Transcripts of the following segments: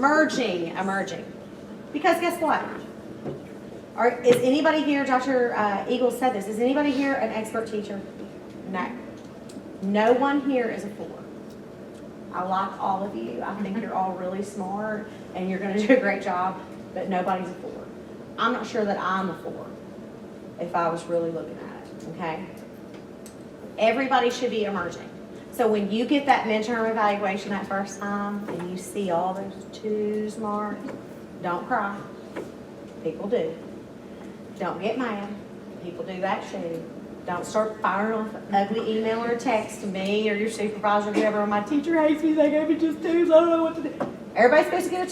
Emerging. Because guess what? Is anybody here, Dr. Eagles said this, is anybody here an expert teacher? No. No one here is a 4. I like all of you. I think you're all really smart and you're going to do a great job, but nobody's a 4. I'm not sure that I'm a 4 if I was really looking at it, okay? Everybody should be emerging. So when you get that midterm evaluation that first time and you see all those 2s marked, don't cry. People do. Don't get mad. People do that too. Don't start firing off an ugly email or a text to me or your supervisor or whoever. My teacher hates me. They gave me just 2s. I don't know what to do. Everybody's supposed to get a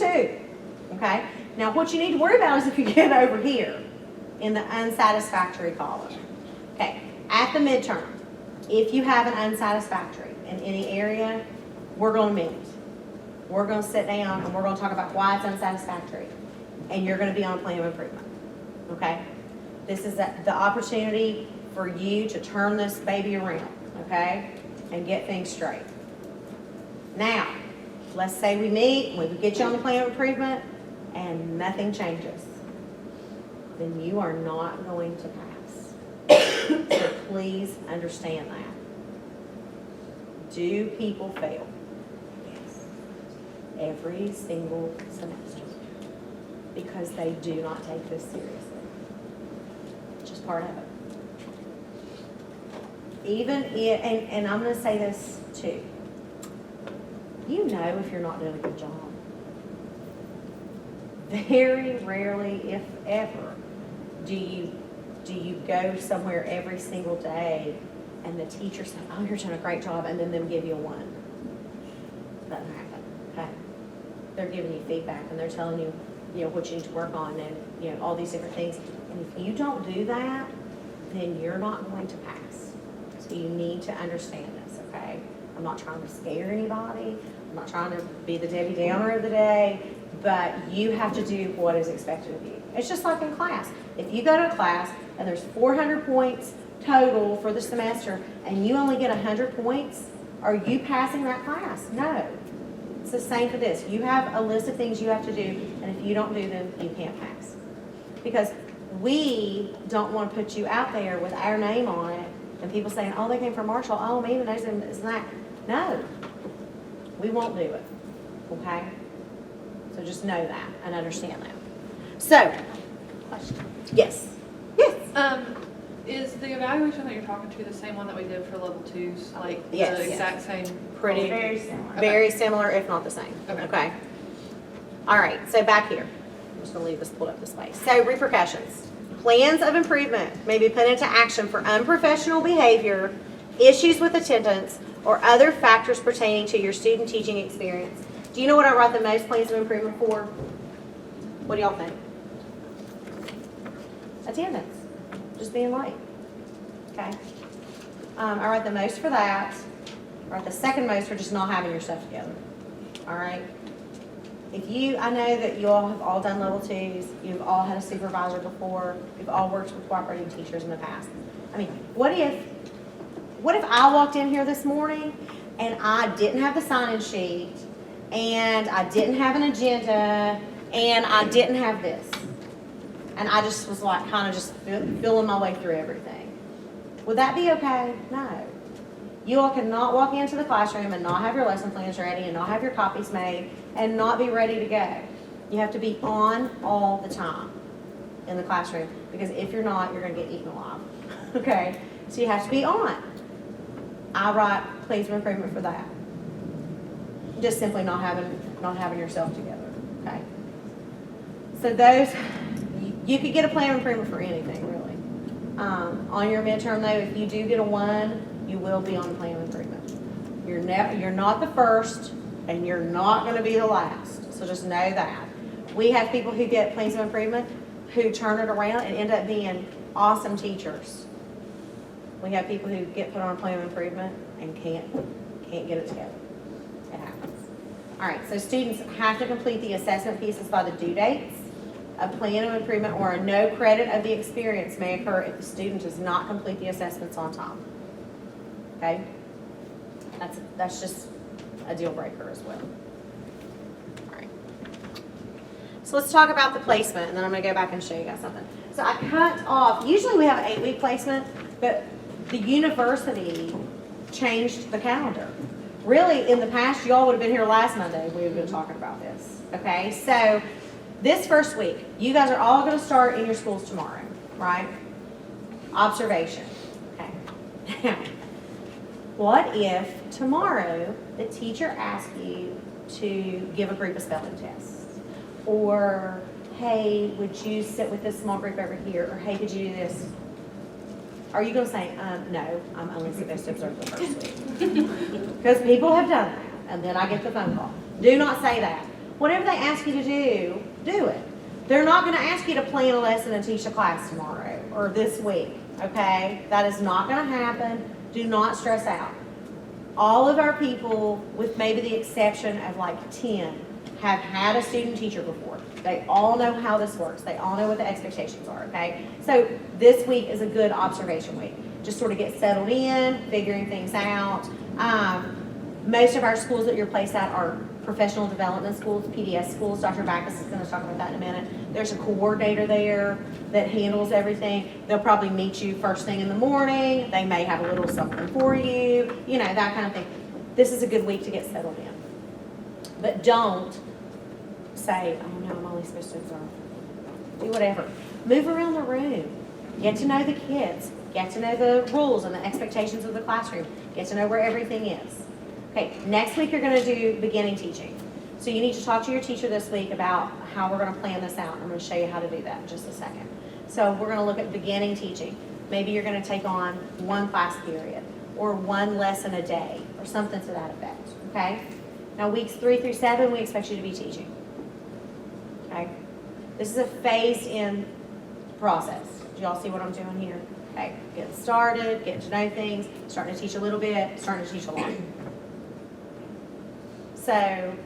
2. Okay? Now what you need to worry about is if you get over here in the unsatisfactory column. Okay. At the midterm, if you have an unsatisfactory in any area, we're going to meet. We're going to sit down and we're going to talk about why it's unsatisfactory. And you're going to be on a plan of improvement. Okay? This is the opportunity for you to turn this baby around. Okay? And get things straight. Now, let's say we meet, we get you on the plan of improvement, and nothing changes. Then you are not going to pass. So please understand that. Do people fail? Yes. Every single semester. Because they do not take this seriously. It's just part of it. Even if, and I'm going to say this too. You know if you're not doing a good job. Very rarely, if ever, do you go somewhere every single day and the teacher says, oh, you're doing a great job, and then them give you a 1. Doesn't happen, okay? They're giving you feedback and they're telling you, what you need to work on and, all these different things. And if you don't do that, then you're not going to pass. So you need to understand this, okay? I'm not trying to scare anybody. I'm not trying to be the Debbie Downer of the day, but you have to do what is expected of you. It's just like in class. If you go to a class and there's 400 points total for the semester and you only get 100 points, are you passing that class? No. It's the same for this. You have a list of things you have to do, and if you don't do them, you can't pass. Because we don't want to put you out there with our name on it and people saying, oh, they came from Marshall, oh, maybe knows them, isn't that? No. We won't do it. Okay? So just know that and understand that. So, question. Yes. Yes. Is the evaluation that you're talking to the same one that we did for level 2s? Like Yes. the exact same? Pretty Very similar. Okay. Very similar, if not the same. Okay. All right, so back here. I'm just going to leave this pulled up this way. So, repercussions. Plans of improvement may be put into action for unprofessional behavior, issues with attendance, or other factors pertaining to your student teaching experience. Do you know what I write the most plans of improvement for? What do y'all think? Attendance. Just being late. Okay? I write the most for that. I write the second most for just not having your stuff together. All right? I know that you all have all done level 2s. You've all had a supervisor before. You've all worked with cooperating teachers in the past. I mean, what if I walked in here this morning and I didn't have the sign-in sheet and I didn't have an agenda and I didn't have this? And I just was like kind of just feeling my way through everything. Would that be okay? No. You all cannot walk into the classroom and not have your lesson plans ready and not have your copies made and not be ready to go. You have to be on all the time in the classroom, because if you're not, you're going to get eaten alive. Okay? So you have to be on. I write plans of improvement for that. Just simply not having yourself together. Okay? So those, you could get a plan of improvement for anything, really. On your midterm, though, if you do get a 1, you will be on the plan of improvement. You're not the first, and you're not going to be the last. So just know that. We have people who get plans of improvement who turn it around and end up being awesome teachers. We have people who get put on a plan of improvement and can't get it together. It happens. All right, so students have to complete the assessment pieces by the due dates. A plan of improvement or a no credit of the experience may occur if the student does not complete the assessments on time. Okay? That's just a deal breaker as well. All right. So let's talk about the placement, and then I'm gonna go back and show you guys something. So I cut off, usually we have an 8-week placement, but the university changed the calendar. Really, in the past, y'all would have been here last Monday, we would have been talking about this, okay? So this first week, you guys are all gonna start in your schools tomorrow, right? Observation, okay? What if tomorrow the teacher asks you to give a group a spelling test? Or, hey, would you sit with this small group over here? Or, hey, could you do this? Are you going to say, no, I'm only supposed to observe the first week? Because people have done that, and then I get the phone call. Do not say that. Whatever they ask you to do, do it. They're not going to ask you to plan a lesson and teach a class tomorrow or this week, okay? That is not going to happen. Do not stress out. All of our people, with maybe the exception of like 10, have had a student teacher before. They all know how this works. They all know what the expectations are, okay? So this week is a good observation week. Just sort of get settled in, figuring things out. Most of our schools that you're placed at are professional development schools, PDS schools. Dr. Backus is going to talk about that in a minute. There's a coordinator there that handles everything. They'll probably meet you first thing in the morning. They may have a little something for you, you know, that kind of thing. This is a good week to get settled in. But don't say, oh no, I'm only supposed to observe. Do whatever. Move around the room. Get to know the kids. Get to know the rules and the expectations of the classroom. Get to know where everything is. Okay, next week you're going to do beginning teaching. So you need to talk to your teacher this week about how we're going to plan this out. I'm going to show you how to do that in just a second. So we're going to look at beginning teaching. Maybe you're going to take on one class period or one lesson a day or something to that effect. Okay? Now weeks 3 through 7, we expect you to be teaching. Okay? This is a phased-in process. Do y'all see what I'm doing here? Okay, get started, get to know things, starting to teach a little bit, starting to teach a lot. So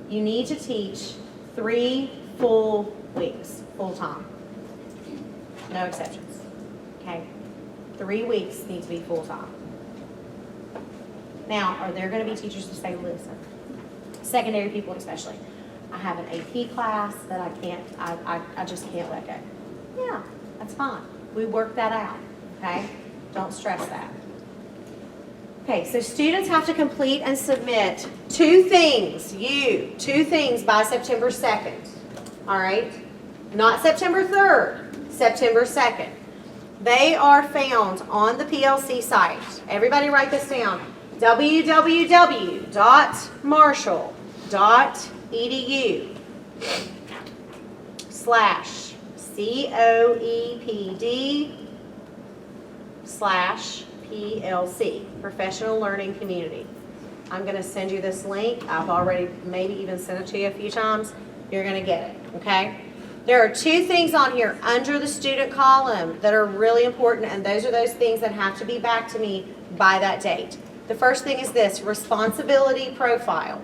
you need to teach 3 full weeks, full time. No exceptions. Okay? 3 weeks need to be full time. Now, are there going to be teachers who say, listen, secondary people especially, I have an AP class that I just can't let go. Yeah, that's fine. We work that out, okay? Don't stress that. Okay, so students have to complete and submit 2 things by September 2nd, all right? Not September 3rd, September 2nd. They are found on the PLC site. Everybody write this down. www.marshall.edu/COEPD/PLC, Professional Learning Community. I'm going to send you this link. I've already maybe even sent it to you a few times. You're going to get it, okay? There are 2 things on here under the student column that are really important, and those are those things that have to be back to me by that date. The first thing is this, responsibility profile.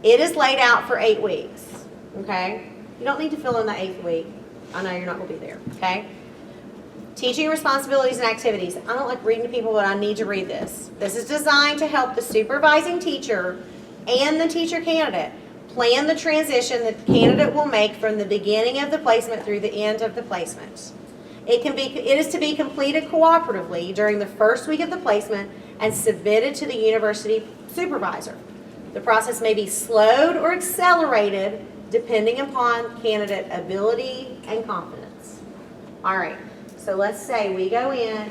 It is laid out for 8 weeks, okay? You don't need to fill in the 8th week. I know you're not going to be there, okay? Teaching responsibilities and activities. I don't like reading to people, but I need to read this. This is designed to help the supervising teacher and the teacher candidate plan the transition that the candidate will make from the beginning of the placement through the end of the placement. It is to be completed cooperatively during the first week of the placement and submitted to the university supervisor. The process may be slowed or accelerated depending upon candidate ability and confidence. All right, so let's say we go in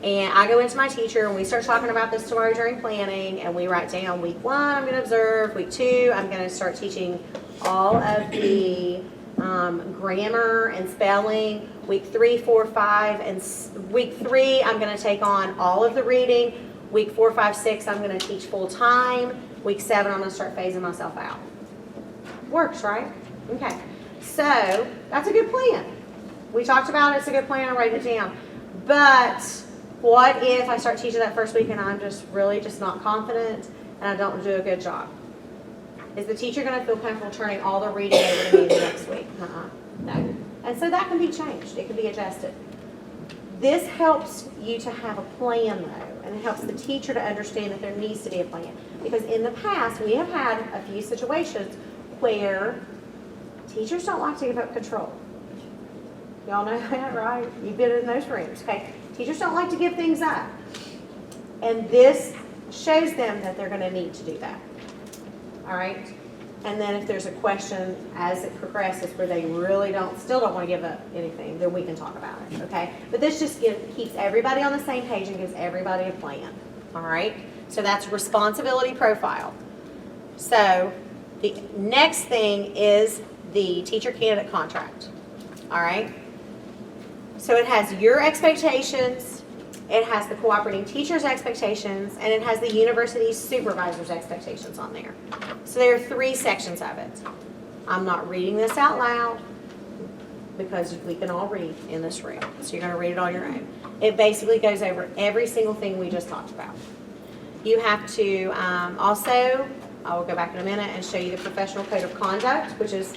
and I go into my teacher and we start talking about this tomorrow during planning, and we write down week 1, I'm going to observe. Week 2, I'm going to start teaching all of the grammar and spelling. Week 3, 4, 5, and week 3, I'm going to take on all of the reading. Week 4, 5, 6, I'm going to teach full time. Week 7, I'm going to start phasing myself out. Works, right? Okay. So that's a good plan. We talked about it. It's a good plan. I write it down. But what if I start teaching that first week and I'm just really not confident and I don't do a good job? Is the teacher going to feel comfortable turning all the reading over to me the next week? No. And so that can be changed. It can be adjusted. This helps you to have a plan, though, and it helps the teacher to understand that there needs to be a plan. Because in the past, we have had a few situations where Teachers don't like to give up control. Y'all know that, right? You've been in those rooms, okay? Teachers don't like to give things up. And this shows them that they're going to need to do that. All right? And then if there's a question as it progresses where they really still don't want to give up anything, then we can talk about it, okay? But this just keeps everybody on the same page and gives everybody a plan, all right? So that's responsibility profile. So the next thing is the teacher candidate contract, all right? So it has your expectations, it has the cooperating teacher's expectations, and it has the university supervisor's expectations on there. So there are 3 sections of it. I'm not reading this out loud because we can all read in this room. So you're going to read it on your own. It basically goes over every single thing we just talked about. You have to also, I will go back in a minute and show you the professional code of conduct, which is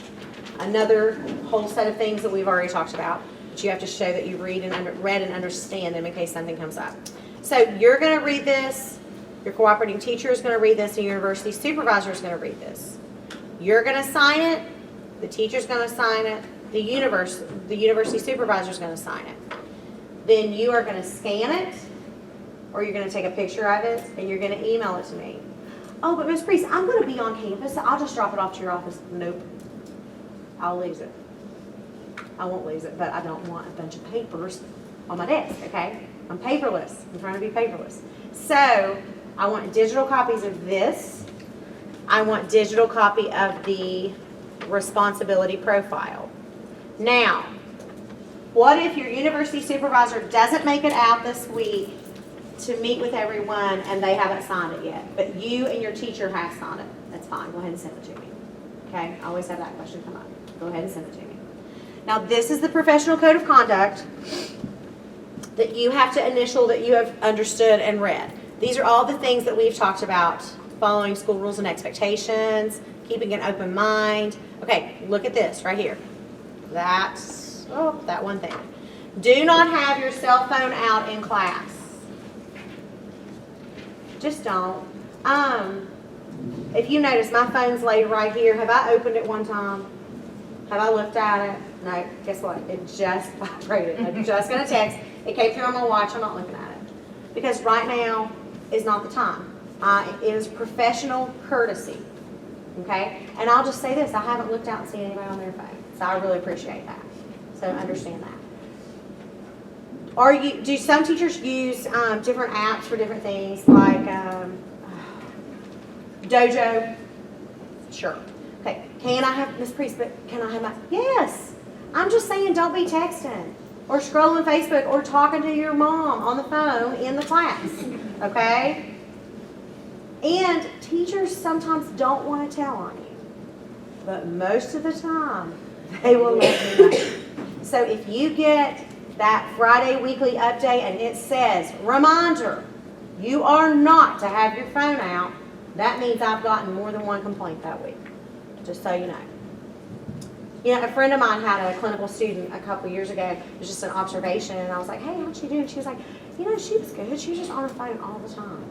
another whole set of things that we've already talked about. But you have to show that you read and understand them in case something comes up. So you're going to read this. Your cooperating teacher is going to read this, and your university supervisor is going to read this. You're going to sign it. The teacher's going to sign it. The university supervisor is going to sign it. Then you are going to scan it, or you're going to take a picture of it, and you're going to email it to me. Oh, but Ms. Priest, I'm going to be on campus. I'll just drop it off to your office. Nope. I'll lose it. I won't lose it, but I don't want a bunch of papers on my desk, okay? I'm paperless. I'm trying to be paperless. So I want digital copies of this. I want digital copy of the responsibility profile. Now, what if your university supervisor doesn't make it out this week to meet with everyone and they haven't signed it yet, but you and your teacher have signed it? That's fine. Go ahead and send it to me. Okay? I always have that question come up. Go ahead and send it to me. Now, this is the professional code of conduct that you have to initial that you have understood and read. These are all the things that we've talked about: following school rules and expectations, keeping an open mind. Okay, look at this right here. That's, that one thing. Do not have your cell phone out in class. Just don't. If you notice, my phone's laid right here. Have I opened it one time? Have I looked at it? No. Guess what? It just vibrated. I'm just going to text. It came through on my watch. I'm not looking at it. Because right now is not the time. It is professional courtesy. Okay? And I'll just say this. I haven't looked out and seen anybody on their phone. So I really appreciate that. So understand that. Do some teachers use different apps for different things, like Dojo? Sure. Okay, can I have, Ms. Priest, but can I have my, yes. I'm just saying, don't be texting or scrolling Facebook or talking to your mom on the phone in the class, okay? And teachers sometimes don't want to tell on you, but most of the time, they will let me know. So if you get that Friday weekly update and it says, reminder, you are not to have your phone out, that means I've gotten more than one complaint that week. Just so you know. You know, a friend of mine had a clinical student a couple years ago. It was just an observation, and I was like, hey, how'd she do? And she was like, you know, she was good. She was just on her phone all the time.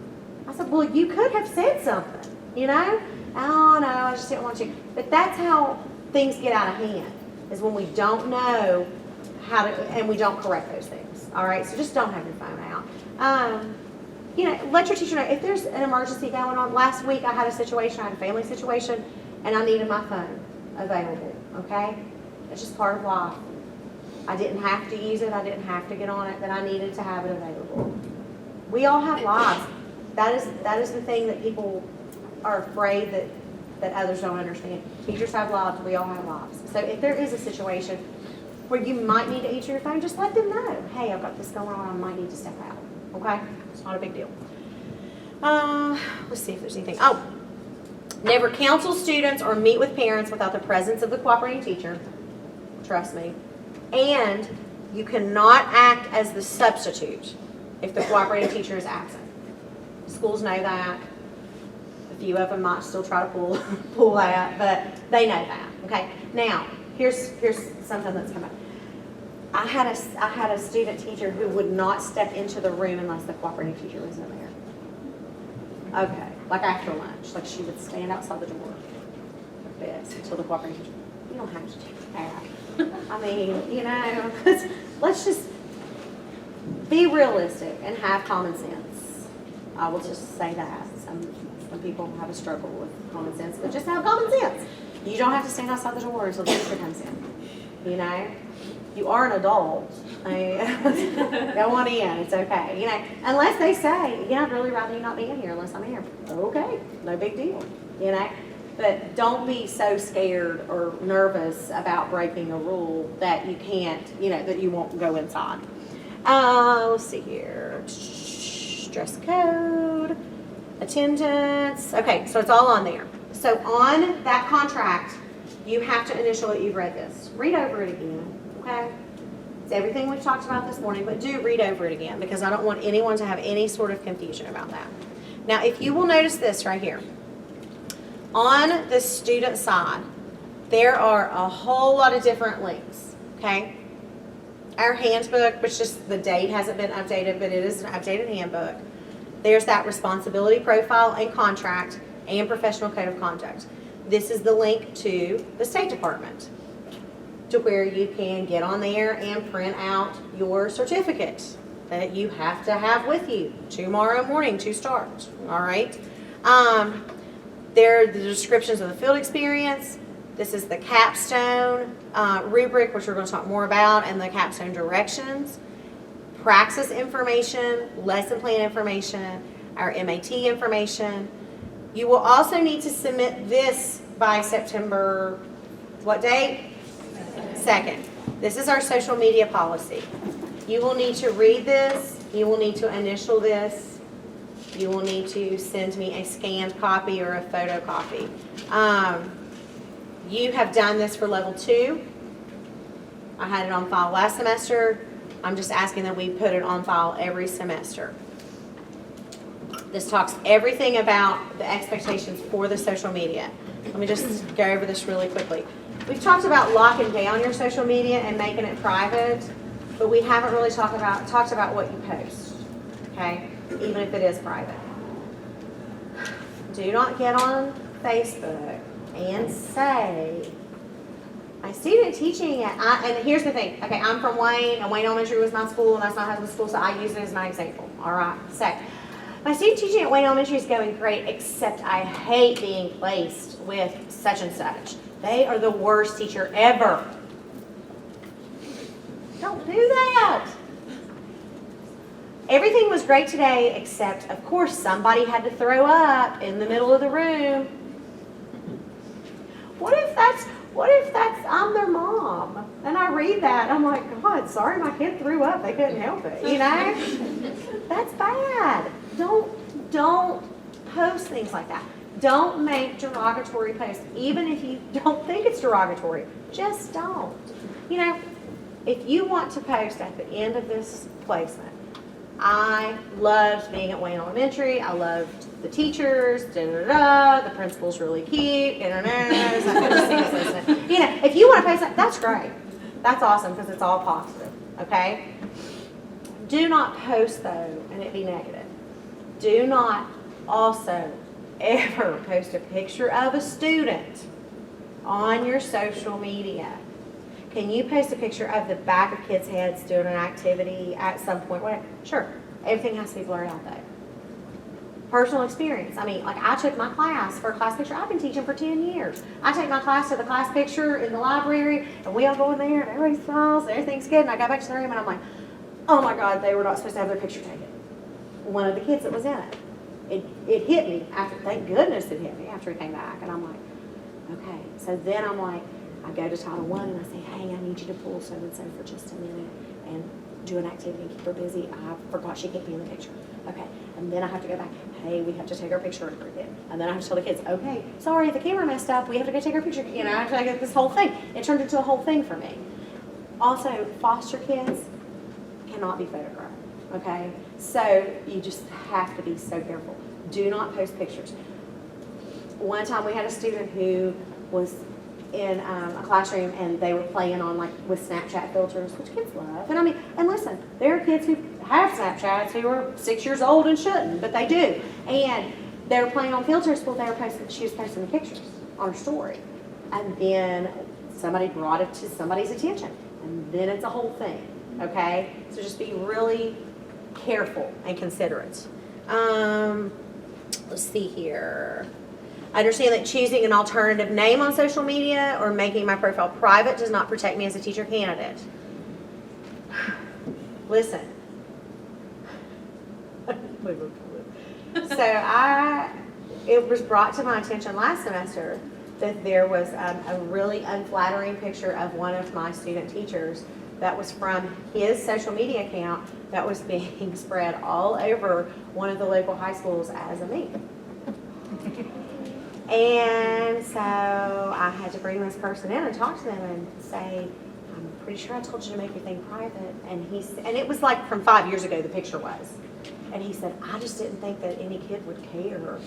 I said, well, you could have said something, you know? Oh, no, I just didn't want to. But that's how things get out of hand, is when we don't know how to, and we don't correct those things. All right? So just don't have your phone out. You know, let your teacher know if there's an emergency going on. Last week I had a situation, I had a family situation, and I needed my phone available, okay? It's just part of life. I didn't have to use it, I didn't have to get on it, but I needed to have it available. We all have lives. That is the thing that people are afraid that others don't understand. Teachers have lives, we all have lives. So if there is a situation where you might need to answer your phone, just let them know. Hey, I've got this going on, I might need to step out, okay? It's not a big deal. Let's see if there's anything. Oh, never counsel students or meet with parents without the presence of the cooperating teacher. Trust me. And you cannot act as the substitute if the cooperating teacher is absent. Schools know that. A few of them might still try to pull that, but they know that. Okay. Now, here's something that's come up. I had a student teacher who would not step into the room unless the cooperating teacher was in there. Okay, like after lunch, like she would stand outside the door like this until the cooperating teacher. You don't have to take it back. I mean, you know, let's just be realistic and have common sense. I will just say that. Some people have a struggle with common sense, but just have common sense. You don't have to stand outside the door until the teacher comes in. You know, you are an adult. I mean, go on in. It's okay. You know, unless they say, yeah, I'd really rather you not be in here unless I'm here. Okay, no big deal. You know, but don't be so scared or nervous about breaking a rule that you can't. You know, that you won't go inside. Let's see here. Dress code, attendance. Okay, so it's all on there. So on that contract, you have to initial it. You've read this. Read over it again, okay? It's everything we've talked about this morning, but do read over it again because I don't want anyone to have any sort of confusion about that. Now, if you will notice this right here. On the student side, there are a whole lot of different links, okay? Our handbook, which just the date hasn't been updated, but it is an updated handbook. There's that responsibility profile and contract and professional code of conduct. This is the link to the State Department to where you can get on there and print out your certificate that you have to have with you tomorrow morning to start, all right? There are the descriptions of the field experience. This is the capstone rubric, which we're going to talk more about, and the capstone directions. Praxis information, lesson plan information, our MAT information. You will also need to submit this by September, what date? 2nd. This is our social media policy. You will need to read this. You will need to initial this. You will need to send me a scanned copy or a photocopy. You have done this for level 2. I had it on file last semester. I'm just asking that we put it on file every semester. This talks everything about the expectations for the social media. Let me just go over this really quickly. We've talked about locking down your social media and making it private, but we haven't really talked about what you post, okay? Even if it is private. Do not get on Facebook and say, my student teaching at, and here's the thing, okay, I'm from Wayne, and Wayne Elementary was my school, and that's my husband's school, so I use it as my example, all right? So, my student teaching at Wayne Elementary is going great, except I hate being placed with such and such. They are the worst teacher ever. Don't do that. Everything was great today, except, of course, somebody had to throw up in the middle of the room. What if that's, I'm their mom, and I read that, and I'm like, God, sorry, my kid threw up, they couldn't help it, you know? That's bad. Don't post things like that. Don't make derogatory posts, even if you don't think it's derogatory, just don't. You know, if you want to post at the end of this placement, I loved being at Wayne Elementary. I loved the teachers. The principal's really cute. You know, if you want to post that, that's great. That's awesome because it's all positive. Okay. Do not post though, and it be negative. Do not also ever post a picture of a student on your social media. Can you post a picture of the back of kids' heads doing an activity at some point? Whatever. Sure. Everything has to be blurred out though. Personal experience. I mean, like I took my class for a class picture. I've been teaching for 10 years. I take my class to the class picture in the library, and we all go in there, and everybody smiles, and everything's good. And I go back to the room, and I'm like, oh my God, they were not supposed to have their picture taken. One of the kids that was in it. It hit me after, thank goodness it hit me after he came back. And I'm like, okay. So then I'm like, I go to Title I and I say, hey, I need you to pull so-and-so for just a minute and do an activity and keep her busy. I forgot she can't be in the picture. Okay. And then I have to go back, hey, we have to take our picture again. And then I have to tell the kids, okay, sorry, the camera messed up. We have to go take our picture. You know, I have to get this whole thing. It turned into a whole thing for me. Also, foster kids cannot be photographed. Okay, so you just have to be so careful. Do not post pictures. One time we had a student who was in a classroom and they were playing on like with Snapchat filters, which kids love. And I mean, and listen, there are kids who have Snapchats who are 6 years old and shouldn't, but they do. And they were playing on filters. Well, she was posting the pictures on her story. And then somebody brought it to somebody's attention, and then it's a whole thing, okay? So just be really careful and considerate. Let's see here. I understand that choosing an alternative name on social media or making my profile private does not protect me as a teacher candidate. Listen. It was brought to my attention last semester that there was a really unflattering picture of one of my student teachers that was from his social media account that was being spread all over one of the local high schools as a meme. And so I had to bring this person in and talk to them and say, I'm pretty sure I told you to make your thing private. And it was like from 5 years ago, the picture was. And he said, I just didn't think that any kid would care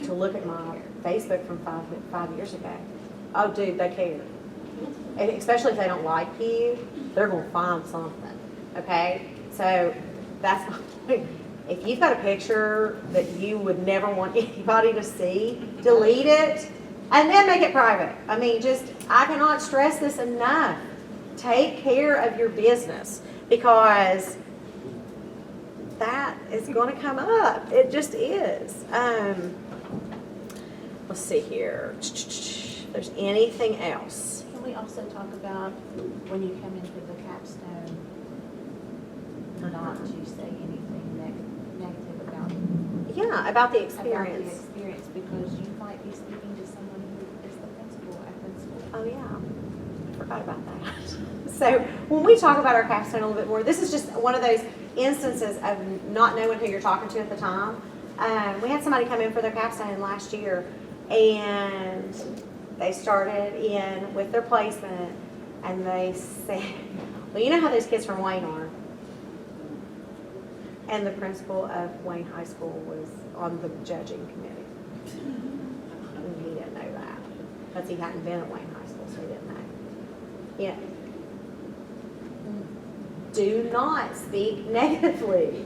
to look at my Facebook from five years ago. Oh, dude, they care. And especially if they don't like you, they're going to find something, okay? So that's my point. If you've got a picture that you would never want anybody to see, delete it and then make it private. I mean, I cannot stress this enough. Take care of your business because that is going to come up. It just is. Let's see here. If there's anything else. Can we also talk about when you come into the capstone, not to say anything negative about About the the experience. experience, because you might be speaking to someone who is the principal at the school. Oh, yeah. I forgot about that. So when we talk about our capstone a little bit more, this is just one of those instances of not knowing who you're talking to at the time. We had somebody come in for their capstone last year, and they started in with their placement, and they said, well, you know how those kids from Wayne are? And the principal of Wayne High School was on the judging committee. And he didn't know that, because he hadn't been at Wayne High School, so he didn't know. Yeah. Do not speak negatively.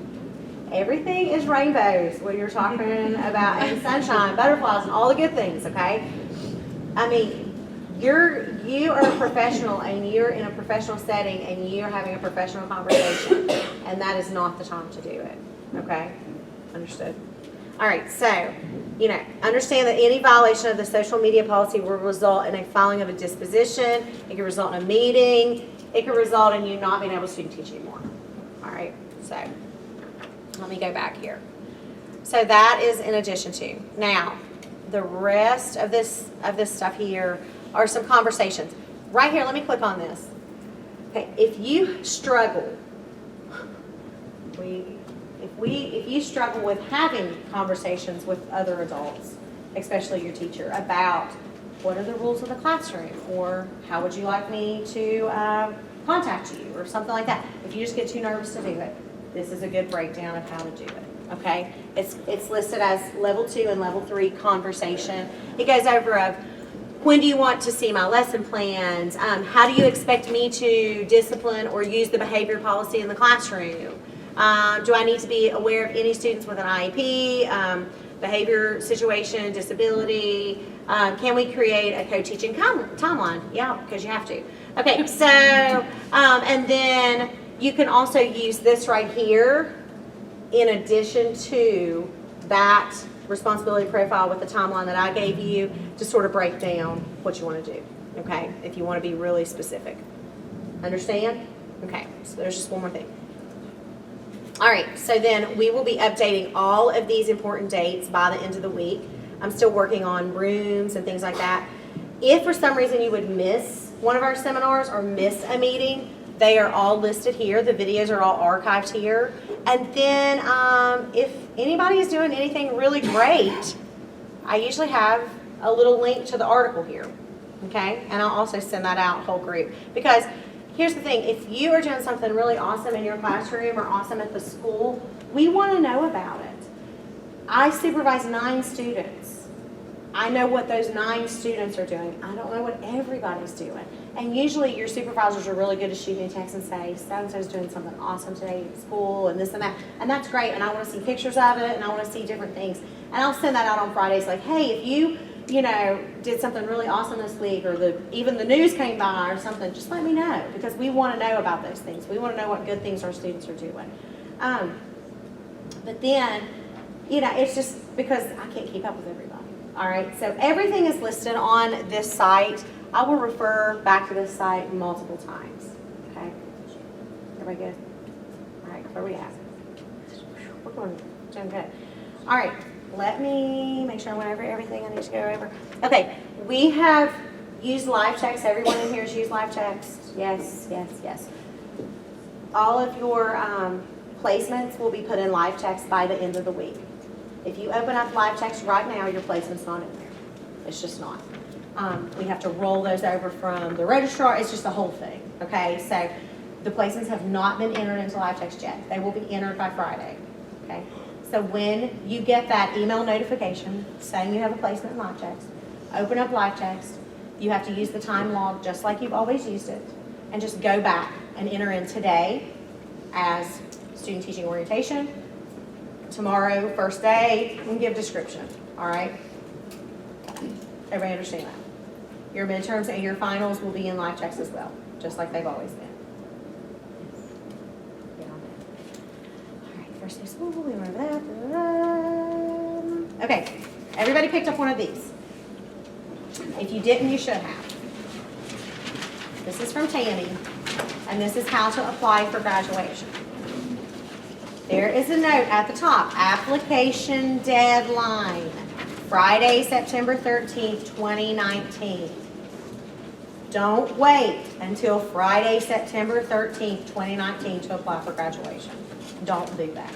Everything is rainbows when you're talking about and sunshine, butterflies, and all the good things, okay? I mean, you are a professional and you're in a professional setting and you're having a professional conversation, and that is not the time to do it, okay? Understood? All right, so, understand that any violation of the social media policy will result in a filing of a disposition. It can result in a meeting. It can result in you not being able to student teach anymore. All right, so let me go back here. So that is in addition to. Now, the rest of this stuff here are some conversations. Right here, let me click on this. Okay, if you struggle, if you struggle with having conversations with other adults, especially your teacher, about what are the rules of the classroom, or how would you like me to contact you, or something like that. If you just get too nervous to do it, this is a good breakdown of how to do it. Okay, it's listed as level 2 and level 3 conversation. It goes over of when do you want to see my lesson plans? How do you expect me to discipline or use the behavior policy in the classroom? Do I need to be aware of any students with an IEP, behavior situation, disability? Can we create a co-teaching timeline? Yeah, because you have to. Okay, so, and then you can also use this right here in addition to that responsibility profile with the timeline that I gave you to sort of break down what you want to do, okay, if you want to be really specific. Understand? Okay, so there's just one more thing. All right, so then we will be updating all of these important dates by the end of the week. I'm still working on rooms and things like that. If for some reason you would miss one of our seminars or miss a meeting, they are all listed here. The videos are all archived here. And then if anybody is doing anything really great, I usually have a little link to the article here, okay? And I'll also send that out whole group. Because here's the thing, if you are doing something really awesome in your classroom or awesome at the school, we want to know about it. I supervise 9 students. I know what those 9 students are doing. I don't know what everybody's doing. And usually your supervisors are really good at shooting a text and say, so-and-so's doing something awesome today at school and this and that. And that's great. And I want to see pictures of it and I want to see different things. And I'll send that out on Fridays like, hey, if you did something really awesome this week, or even the news came by or something, just let me know, because we want to know about those things. We want to know what good things our students are doing. But then, it's just because I can't keep up with everybody. All right, so everything is listed on this site. I will refer back to this site multiple times. Okay, everybody good? All right, where we at? We're doing good. All right, let me make sure I went over everything I need to go over. Okay, we have used live checks. Everyone in here has used live checks. Yes, yes, yes. All of your placements will be put in live checks by the end of the week. If you open up live checks right now, your placement's not in there. It's just not. We have to roll those over from the registrar. It's just the whole thing. Okay, so the placements have not been entered into live checks yet. They will be entered by Friday. Okay, so when you get that email notification saying you have a placement in live checks, open up live checks. You have to use the time log just like you've always used it, and just go back and enter in today as student teaching orientation. Tomorrow, first day, and give description. All right. Everybody understand that? Your midterms and your finals will be in live checks as well, just like they've always been. Get on that. All right, first day school, we remember that. Okay, everybody picked up one of these. If you didn't, you should have. This is from Tammy, and this is how to apply for graduation. There is a note at the top, application deadline, Friday, September 13th, 2019. Don't wait until Friday, September 13th, 2019 to apply for graduation. Don't do that.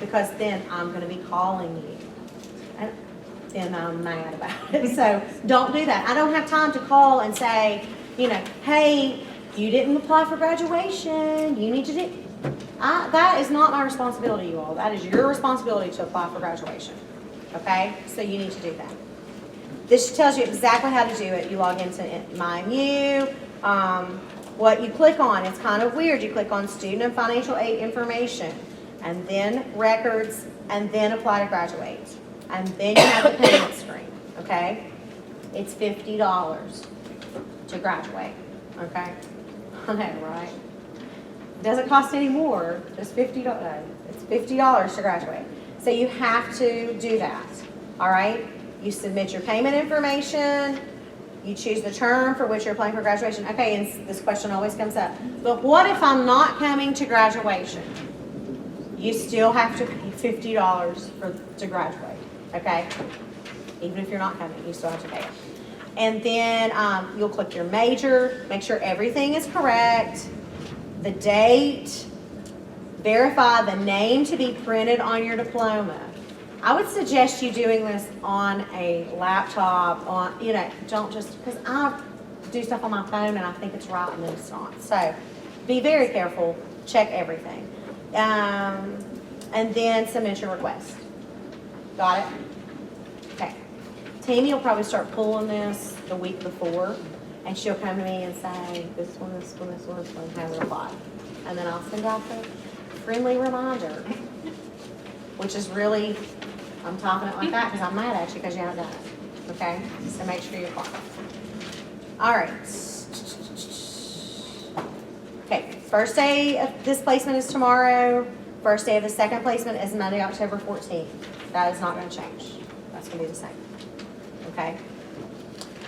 Because then I'm going to be calling you. And then I'm mad about it. So don't do that. I don't have time to call and say, hey, you didn't apply for graduation. You need to do. That is not my responsibility, you all. That is your responsibility to apply for graduation. Okay? So you need to do that. This tells you exactly how to do it. You log into MyMU. What you click on, it's kind of weird. You click on student and financial aid information, and then records, and then apply to graduate. And then you have the payment screen. Okay? It's $50 to graduate. Okay? I know, right? Doesn't cost any more, just $50. It's $50 to graduate. So you have to do that, all right? You submit your payment information, you choose the term for which you're applying for graduation. Okay, and this question always comes up. But what if I'm not coming to graduation? You still have to pay $50 to graduate, okay? Even if you're not coming, you still have to pay it. And then you'll click your major, make sure everything is correct. The date, verify the name to be printed on your diploma. I would suggest you doing this on a laptop, don't just, because I do stuff on my phone and I think it's right and then it's not. So be very careful, check everything. And then submit your request. Got it? Okay. Tammy will probably start pulling this the week before. And she'll come to me and say, this one, has it applied. And then I'll send out the friendly reminder, which is really, I'm talking it like that because I'm mad at you because you haven't done it. Okay? So make sure you apply. All right. Okay, first day of this placement is tomorrow. First day of the second placement is Monday, October 14th. That is not going to change. That's going to be the same. Okay?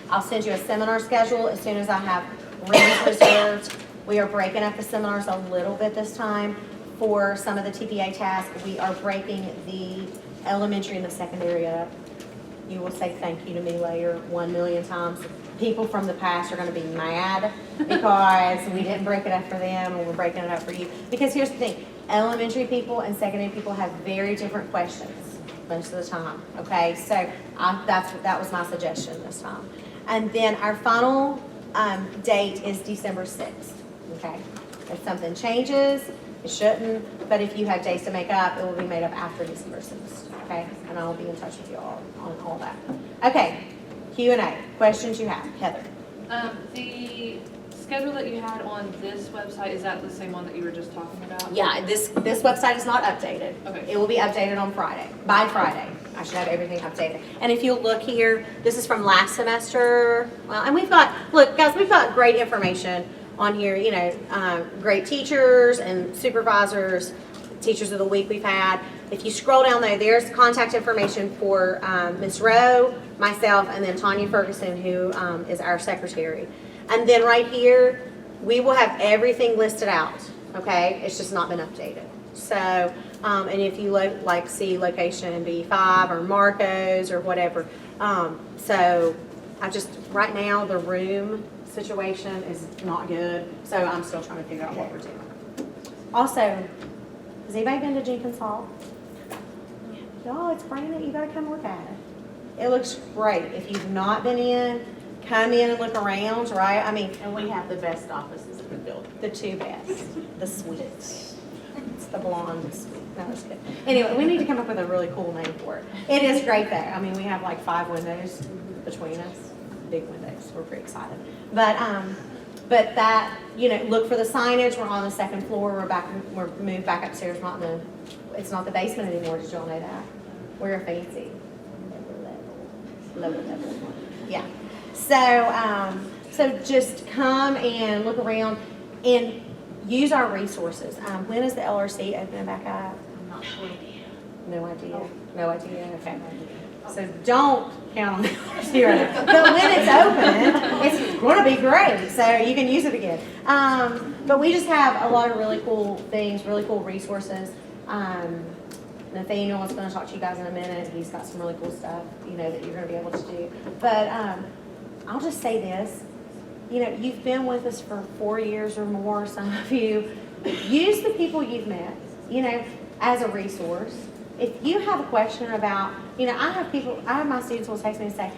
I'll send you a seminar schedule as soon as I have rooms reserved. We are breaking up the seminars a little bit this time. For some of the TPA tasks, we are breaking the elementary and the secondary up. You will say thank you to me later 1,000,000 times. People from the past are going to be mad because we didn't break it up for them and we're breaking it up for you. Because here's the thing, elementary people and secondary people have very different questions most of the time. Okay, so that was my suggestion this time. And then our final date is December 6th, okay? If something changes, it shouldn't, but if you have days to make up, it will be made up after December 6th, okay? And I will be in touch with you all on all that. Okay, Q&A, questions you have, Heather. The schedule that you had on this website, is that the same one that you were just talking about? Yeah, this website is not updated. Okay. It will be updated on Friday, by Friday. I should have everything updated. And if you'll look here, this is from last semester. Well, and we've got, look, guys, we've got great information on here, you know, great teachers and supervisors, teachers of the week we've had. If you scroll down there, there's contact information for Ms. Rowe, myself, and then Tanya Ferguson, who is our secretary. And then right here, we will have everything listed out, okay? It's just not been updated. So, and if you like see location B5 or Marcos or whatever. So I just, right now, the room situation is not good. So I'm still trying to figure out what we're doing. Also, has anybody been to Jenkins Hall? Y'all, it's brand new. You gotta come look at it. It looks great. If you've not been in, come in and look around, right? I mean, And we have the best offices in the building. the two best, the suites. It's the blonde suite. No, it's good. Anyway, we need to come up with a really cool name for it. It is great though. I mean, we have like 5 windows between us, big windows. We're pretty excited. But that, you know, look for the signage. We're on the 2nd floor. We're moved back upstairs. It's not the basement anymore. Did y'all know that? We're a fancy lower level one. Yeah. So just come and look around and use our resources. When is the LRC opening back up? I'm not sure. No idea. No idea. Okay. So don't count on the LRC right now. But when it's open, it's going to be great. So you can use it again. But we just have a lot of really cool things, really cool resources. Nathaniel is going to talk to you guys in a minute. He's got some really cool stuff, you know, that you're going to be able to do. But I'll just say this. You know, you've been with us for 4 years or more, some of you. Use the people you've met, you know, as a resource. If you have a question about, you know, I have my students will text me and say,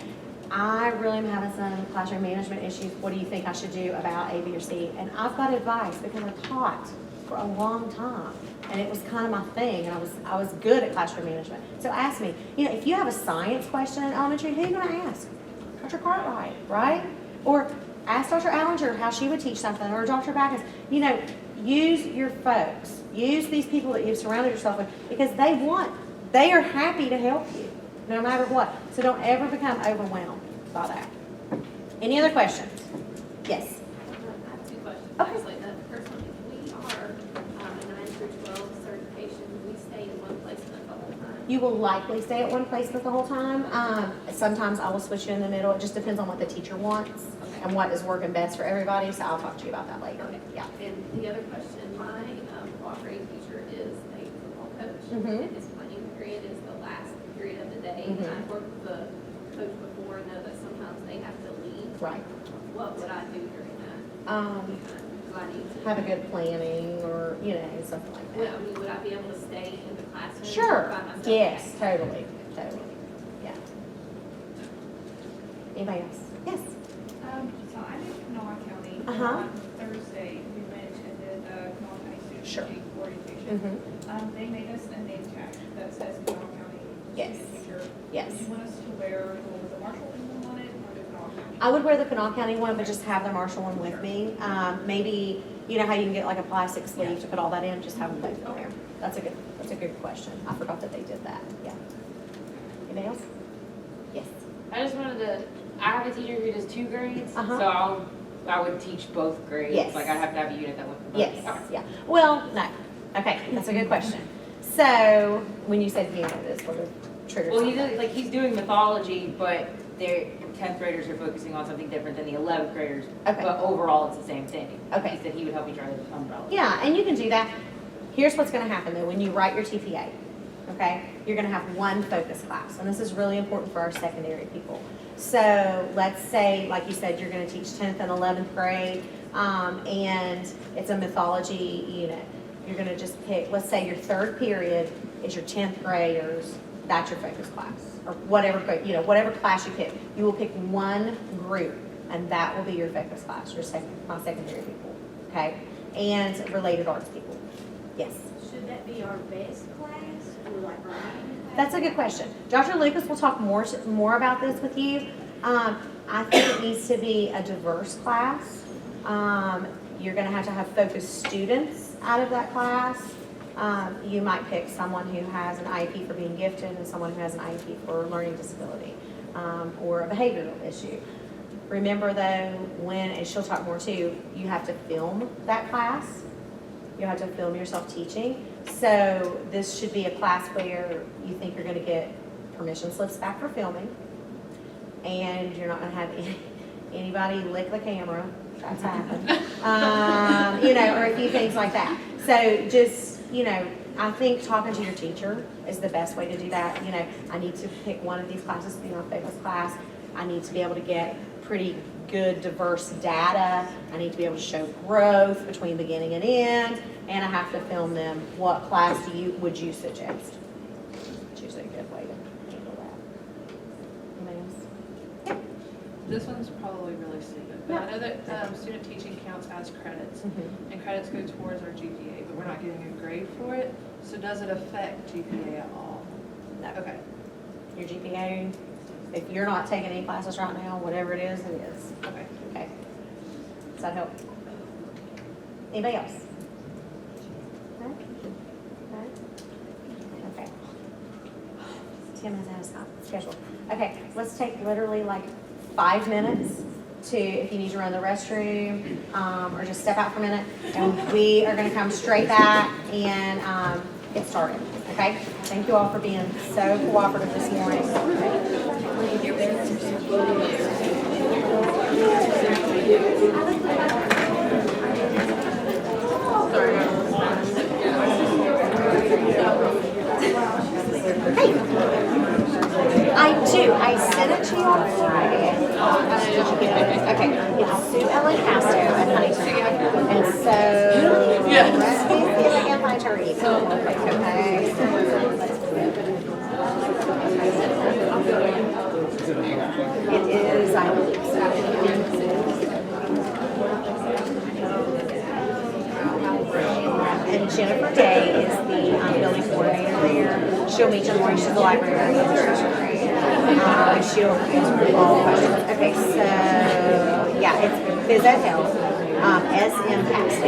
I really am having some classroom management issues. What do you think I should do about A, B, or C? And I've got advice because I taught for a long time. And it was kind of my thing, and I was good at classroom management. So ask me, you know, if you have a science question in elementary, who are you going to ask? Dr. Cartwright, right? Or ask Dr. Allinger how she would teach something, or Dr. Backus. You know, use your folks. Use these people that you've surrounded yourself with because they are happy to help you no matter what. So don't ever become overwhelmed by that. Any other questions? Yes. I have 2 questions. Okay. Actually, the first one, if we are a 9 through 12 certification, we stay in one placement the whole time. You will likely stay at one placement the whole time. Sometimes I will switch you in the middle. It just depends on what the teacher wants and what is working best for everybody. So I'll talk to you about that later. Okay. Yeah. And the other question, my cooperating teacher is a football coach. Mhm. And his playing period is the last period of the day. Mhm. And I've worked with the coach before and know that sometimes they have to leave. Right. What would I do during that? Do I need to? Have a good planning or, you know, something like Would, that. I mean, would I be able to stay in the classroom? Sure. by myself? Yes, totally. Yeah. Anybody else? Yes. So I'm in Kanawha County. Uh-huh. On Thursday, we went and did the Kanawha County Student Sure. Teaching Orientation. Mm-hmm. They made us a name tag that says Kanawha County Yes. Student Teacher. Yes. Do you want us to wear the Marshall emblem on it or the Kanawha County? I would wear the Kanawha County one, but just have the Marshall one with me. Maybe, you know how you can get like a plastic sleeve to put all that in, just have them both in there. That's a good question. I forgot that they did that, yeah. Anybody else? Yes. I just wanted to, I have a teacher who does 2 grades, Uh-huh. so I would teach both grades. Yes. Like I'd have to have a unit that went for both. Yes, Okay. yeah. Well, no. Okay, that's a good question. So, when you said unit, it sort of triggers. Well, something. he's doing mythology, but their 10th graders are focusing on something different than the 11th graders. Okay. But overall, it's the same thing. Okay. He said he would help me try the umbrella. Yeah, and you can do that. Here's what's gonna happen though, when you write your TPA, okay? You're gonna have one focus class, and this is really important for our secondary people. So let's say, like you said, you're gonna teach 10th and 11th grade, and it's a mythology unit. You're gonna just pick, let's say your 3rd period is your 10th graders, that's your focus class. Or whatever, whatever class you pick. You will pick one group, and that will be your focus class, my secondary people, okay? And related arts people. Yes. Should that be our best class or like our main class? That's a good question. Dr. Lucas will talk more about this with you. I think it needs to be a diverse class. You're going to have focused students out of that class. You might pick someone who has an IEP for being gifted and someone who has an IEP for learning disability, or a behavioral issue. Remember though, and she'll talk more too, you have to film that class. You have to film yourself teaching. So this should be a class where you think you're gonna get permission slips back for filming, and you're not gonna have anybody lick the camera. That's happened. Or a few things like that. So just, I think talking to your teacher is the best way to do that. I need to pick one of these classes to be my focus class. I need to be able to get pretty good diverse data. I need to be able to show growth between beginning and end, and I have to film them. What class would you suggest? It's usually a good way to handle that. Anybody else? This one's probably really stupid, but I know that student teaching counts as credits, and credits go towards our GPA, but we're not getting a grade for it. So does it affect GPA at all? No. Okay. Your GPA, if you're not taking any classes right now, whatever it is, it is. Okay. Okay. Does that help? Anybody else? No? No? Okay. Tim has had a schedule. Okay, let's take literally like 5 minutes to, if you need to run the restroom, or just step out for a minute, and we are gonna come straight back and get started, okay? Thank you all for being so cooperative this morning. I do. I sent it to you on Friday. Okay. It's Sue Ellen Castro at Huntington. And so, let me see if I can find her email. Okay. It is, I believe so. And Jennifer Day is the building coordinator there. She'll meet you tomorrow. She's the librarian. She'll answer all questions. Okay, so yeah, it's Phys Ed Health, SM Castro.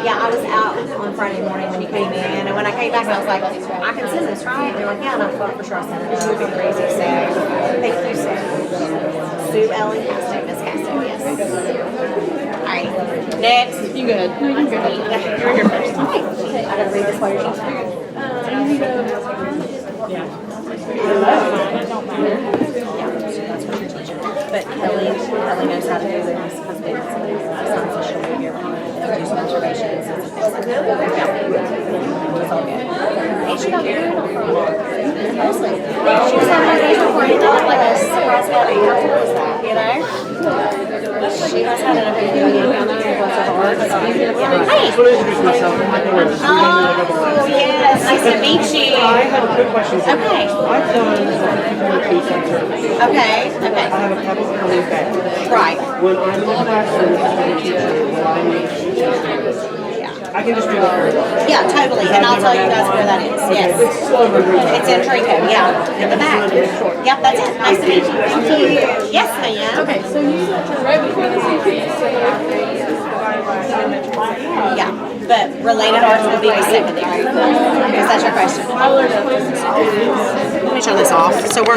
Yeah, I was out on Friday morning when you came in, and when I came back, I was like, I can send this, right? And they're like, yeah, and I thought for sure I sent it. It would be crazy, so thank you, Sue Ellen Castro, Miss Castro, yes. All right, next. You good? I'm good. You're here first. Okay. I gotta read this while you're talking. Yeah. That's what you're teaching. But Kelly knows how to do this because it's on social media. Do some observations. It's all good. And she got very for a while. Honestly, she was having a days before you know it, like a surprise wedding. How cool is that? You know? She has had an opinion down there. Bless her heart. Hey. I just want to introduce myself. Oh, yes. Nice to meet you. I have a quick question. Okay. I've done communication certification. Okay. I have a couple of colleagues back. Right. When I'm in the classroom as a teacher, will I need I can just do that. Yeah, totally. And I'll tell you guys where that is. Yes. It's silver green. It's in Trico, yeah, in the back. Yep, that's it. Nice to meet you. Thank you. Yes, ma'am. Okay, so you right before the CP, so Yeah, but related arts will be the secondary. Is that your question? Let me turn this off. So we're